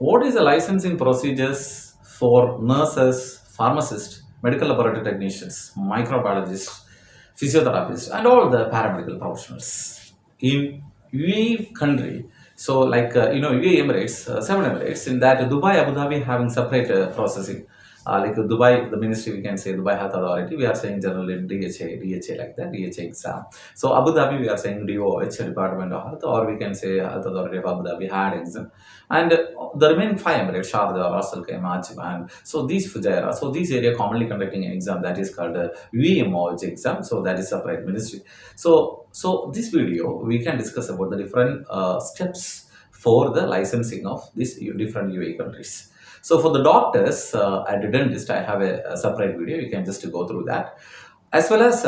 What is the licensing procedures for nurses, pharmacists, medical laboratory technicians, microbiologists, physiotherapists, and all the paramedical professionals in UAE country? So, like UAE Emirates, seven Emirates. In that, Dubai, Abu Dhabi having separate processing. Like Dubai, the ministry, we can say Dubai Health Authority, we are saying generally DHA like that, DHA exam. So Abu Dhabi, we are saying DOH, Department of Health, or we can say Health Authority of Abu Dhabi, HAAD exam. And the remaining five Emirates, Sharjah, Ras Al Khaimah, Ajman, so these Fujairah, so these area commonly conducting an exam that is called MOH exam, so that is separate ministry. So this video, we can discuss about the different steps for the licensing of these different UAE countries. So for the doctors and dentists, I have a separate video. You can just go through that, as well as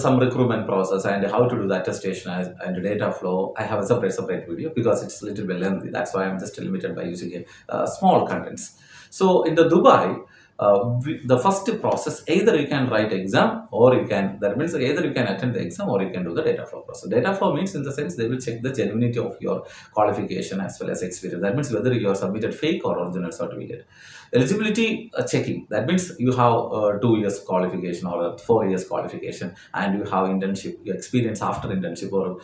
some recruitment process and how to do the attestation and data flow. I have a separate video because it's a little bit lengthy. That's why I'm just limited by using a small contents. So in the Dubai, the first process, either you can write exam or you can, that means either you can attend the exam or you can do the data flow process. Data flow means, in the sense, they will check the genuinity of your qualification as well as experience. That means whether you have submitted fake or original certificate. Eligibility checking, that means you have 2 years qualification or 4 years qualification, and you have internship experience after internship, or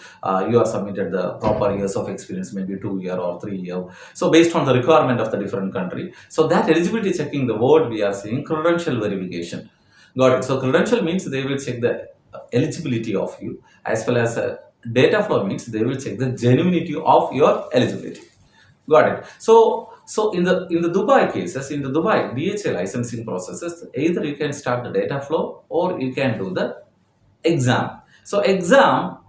you have submitted the proper years of experience, maybe 2 year or 3 year. So based on the requirement of the different country, so that eligibility checking, the word we are saying credential verification. Got it? So credential means they will check the eligibility of you, as well as data flow means they will check the genuinity of your eligibility. Got it? So in the Dubai cases, in the Dubai DHA licensing processes, either you can start the data flow or you can do the exam. So exam,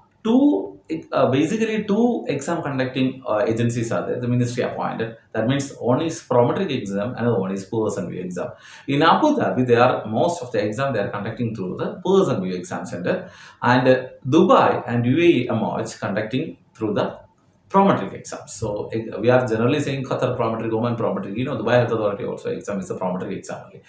basically two exam conducting agencies are there, the ministry appointed. That means one is PROMETRIC exam, another one is Pearson Vue exam. In Abu Dhabi, they are, most of the exam they are conducting through the Pearson Vue exam center, and Dubai and UAE MOH conducting through the PROMETRIC exams. So we are generally saying Qatar PROMETRIC, Oman PROMETRIC, Dubai Health Authority also exam is the PROMETRIC exam only.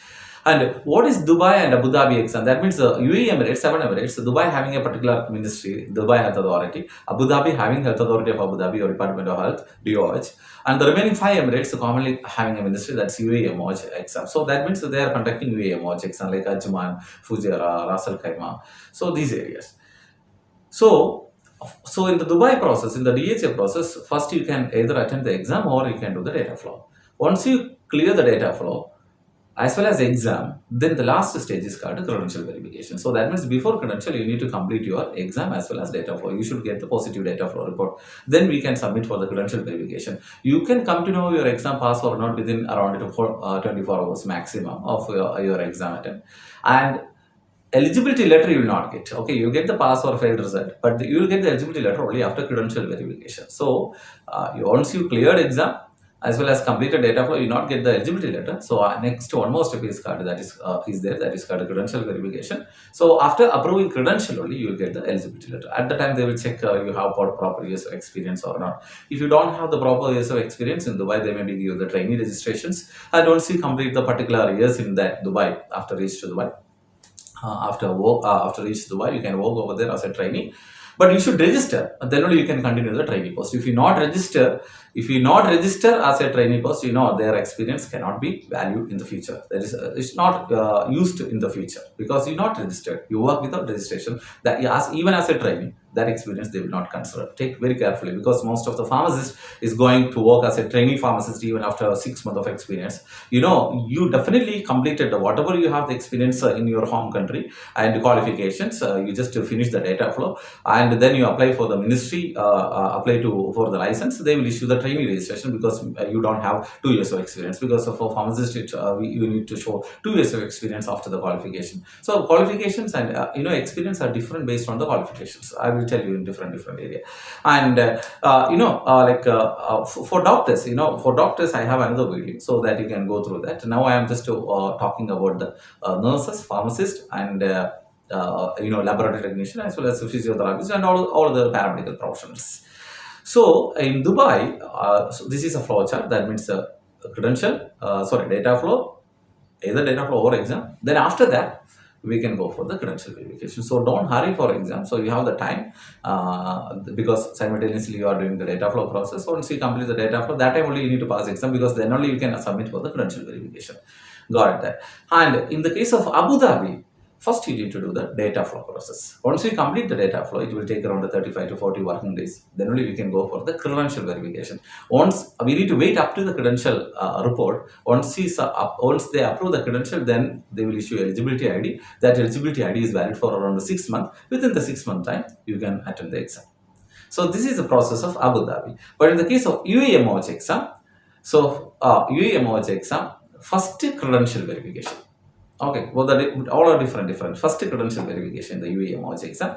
And what is Dubai and Abu Dhabi exam? That means UAE Emirates, seven Emirates, Dubai having a particular ministry, Dubai Health Authority, Abu Dhabi having Health Authority of Abu Dhabi or Department of Health, DOH, and the remaining five Emirates commonly having a ministry, that's UAE MOH exam. So that means they are conducting UAE MOH exam like Ajman, Fujairah, Ras Al Khaimah, so these areas. So in the Dubai process, in the DHA process, first you can either attend the exam or you can do the data flow. Once you clear the data flow as well as exam, then the last stage is called credential verification. So that means before credential, you need to complete your exam as well as data flow. You should get the positive data flow report. Then we can submit for the credential verification. You can come to know your exam pass or not within around 24 hours maximum of your exam attempt. And eligibility letter you will not get. Okay, you get the pass or failed result, but you will get the eligibility letter only after credential verification. So once you cleared exam as well as completed data flow, you not get the eligibility letter. So next one more step is called, that is there, that is called credential verification. So after approving credential only, you will get the eligibility letter. At the time they will check you have proper years of experience or not. If you don't have the proper years of experience in Dubai, they may give you the trainee registrations, and once you complete the particular years in that Dubai, after reach to Dubai, after reach Dubai, you can work over there as a trainee, but you should register, then only you can continue the trainee post. If you not register as a trainee post, their experience cannot be valued in the future. That is, it's not used in the future because you not registered. You work without registration. That even as a trainee, that experience they will not consider. Take very carefully, because most of the pharmacist is going to work as a trainee pharmacist even after 6 months of experience. You definitely completed whatever you have the experience in your home country and qualifications. You just finish the data flow and then you apply for the ministry, for the license. They will issue the trainee registration because you don't have 2 years of experience. Because for pharmacist, you need to show 2 years of experience after the qualification. So qualifications and experience are different based on the qualifications. I will tell you in different area. And for doctors, I have another video so that you can go through that. Now I am just talking about the nurses, pharmacists, and laboratory technician, as well as physiotherapists and all the paramedical professionals. So in Dubai, so this is a flow chart. That means data flow, either data flow or exam. Then after that, we can go for the credential verification. So don't hurry for exam. So you have the time because simultaneously you are doing the data flow process. Once you complete the data flow, that time only you need to pass exam, because then only you can submit for the credential verification. Got that. And in the case of Abu Dhabi, first you need to do the data flow process. Once you complete the data flow, it will take around 35 to 40 working days. Then only we can go for the credential verification. Once we need to wait up to the credential report. Once they approve the credential, then they will issue eligibility ID. That eligibility ID is valid for around 6 months. Within the 6-month time, you can attend the exam. So this is the process of Abu Dhabi. But in the case of UAE MOH exam, UAE MOH exam, first credential verification. Okay, well, all are different. First credential verification, the UAE MOH exam.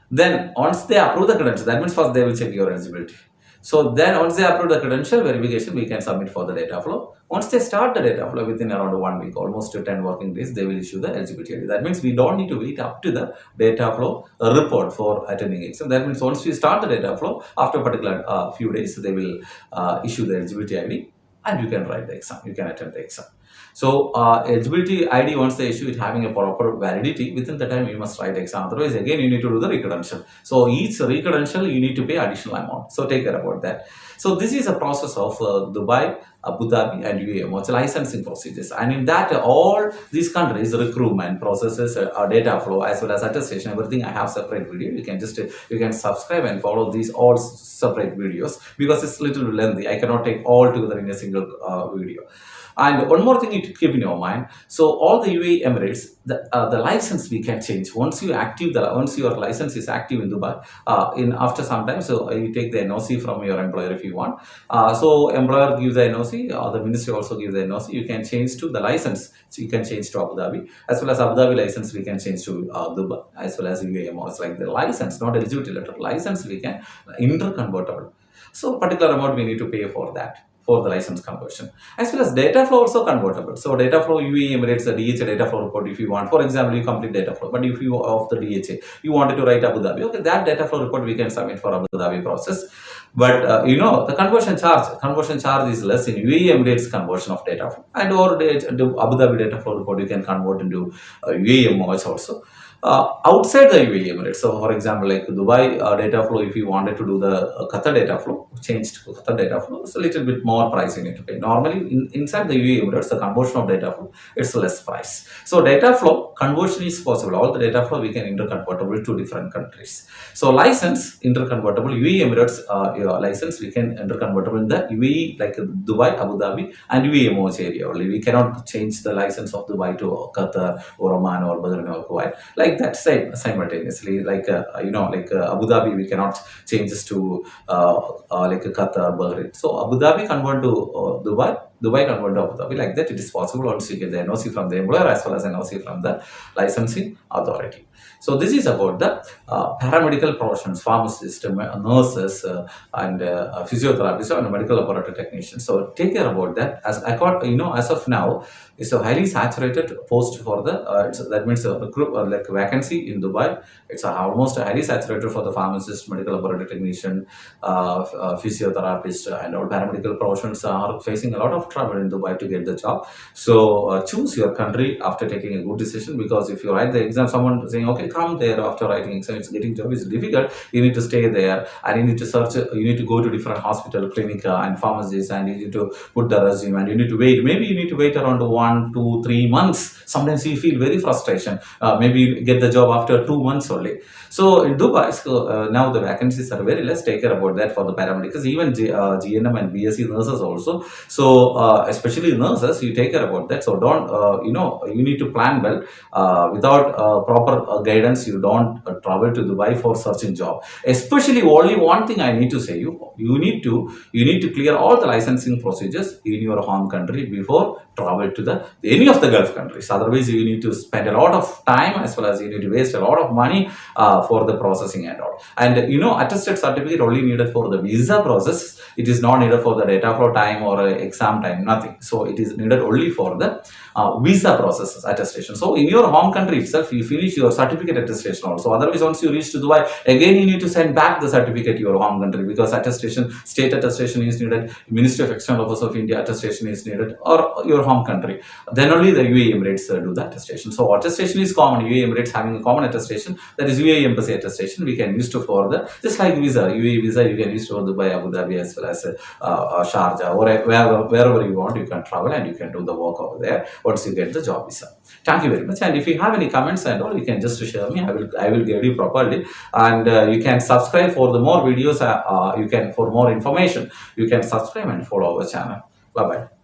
Then once they approve the credential, that means first they will check your eligibility. So then once they approve the credential verification, we can submit for the data flow. Once they start the data flow, within around 1 week, almost 10 working days, they will issue the eligibility ID. That means we don't need to wait up to the data flow report for attending exam. That means once we start the data flow, after a particular few days, they will issue the eligibility ID, and you can write the exam, you can attend the exam. So eligibility ID, once they issue it, having a proper validity, within the time you must write exam. Otherwise, again, you need to do the recredential. So each recredential, you need to pay additional amount. So take care about that. So this is a process of Dubai, Abu Dhabi, and UAE MOH licensing procedures. And in that, all these countries, recruitment processes, data flow, as well as attestation, everything, I have separate video. You can subscribe and follow these all separate videos, because it's little lengthy. I cannot take all together in a single video. And one more thing you need to keep in your mind. So all the UAE Emirates, the license we can change once once your license is active in Dubai. After some time, so you take the NOC from your employer if you want. So employer gives the NOC, the ministry also gives the NOC. You can change to the license. So you can change to Abu Dhabi, as well as Abu Dhabi license we can change to Dubai, as well as UAE MOH. Like the license, not eligibility letter, license we can interconvertible. So particular amount we need to pay for that, for the license conversion, as well as data flow also convertible. So data flow, UAE Emirates, the DHA data flow report, if you want, for example, you complete data flow, but if you of the DHA, you wanted to write Abu Dhabi, okay, that data flow report we can submit for Abu Dhabi process. But the conversion charge is less in UAE Emirates conversion of data flow, and or Abu Dhabi data flow report you can convert into UAE MOH also. Outside the UAE Emirates, so for example, like Dubai data flow, if you wanted to do the Qatar data flow, change to Qatar data flow, it's a little bit more price you need to pay. Normally, inside the UAE Emirates, the conversion of data flow, it's less price. So data flow conversion is possible. All the data flow we can interconvertible to different countries. So license interconvertible, UAE Emirates license we can interconvertible in the UAE, like Dubai, Abu Dhabi, and UAE MOH area only. We cannot change the license of Dubai to Qatar or Oman or Bahrain or Kuwait. Like that simultaneously, like Abu Dhabi we cannot change this to like Qatar, Bahrain. So Abu Dhabi convert to Dubai convert to Abu Dhabi. Like that, it is possible once you get the NOC from the employer as well as NOC from the licensing authority. So this is about the paramedical professions, pharmacists, nurses, and physiotherapists and medical laboratory technicians. So take care about that. As as of now, it's a highly saturated post for the that means like vacancy in Dubai. It's almost highly saturated for the pharmacist, medical laboratory technician, physiotherapist, and all paramedical professions are facing a lot of trouble in Dubai to get the job. So choose your country after taking a good decision, because if you write the exam, someone saying, okay, come there after writing exam, it's getting job is difficult. You need to stay there, and you need to search. You need to go to different hospital, clinic, and pharmacies, and you need to put the resume, and you need to wait. Maybe you need to wait around 1, 2, 3 months. Sometimes you feel very frustration. Maybe you get the job after 2 months only. So in Dubai, now the vacancies are very less. Take care about that for the paramedics, even GNM and BSc nurses also. So especially nurses, you take care about that. So don't you need to plan well. Without proper guidance, you don't travel to Dubai for searching job. Especially only one thing I need to say, you need to clear all the licensing procedures in your home country before travel to any of the Gulf countries. Otherwise, you need to spend a lot of time, as well as you need to waste a lot of money for the processing and all. And attested certificate only needed for the visa process. It is not needed for the data flow time or exam time, nothing. So it is needed only for the visa processes attestation. So in your home country itself, you finish your certificate attestation also. Otherwise, once you reach to Dubai, again you need to send back the certificate to your home country, because attestation, state attestation is needed, Ministry of External Affairs of India attestation is needed, or your home country. Then only the UAE Emirates do the attestation. So attestation is common. UAE Emirates having a common attestation, that is UAE Embassy attestation. We can use to for the, just like visa, UAE visa you can use for Dubai, Abu Dhabi, as well as Sharjah, or wherever you want, you can travel and you can do the work over there once you get the job visa. Thank you very much. And if you have any comments and all, you can just share me. I will give you properly. And you can subscribe for the more videos. You can, for more information, you can subscribe and follow our channel. Bye bye.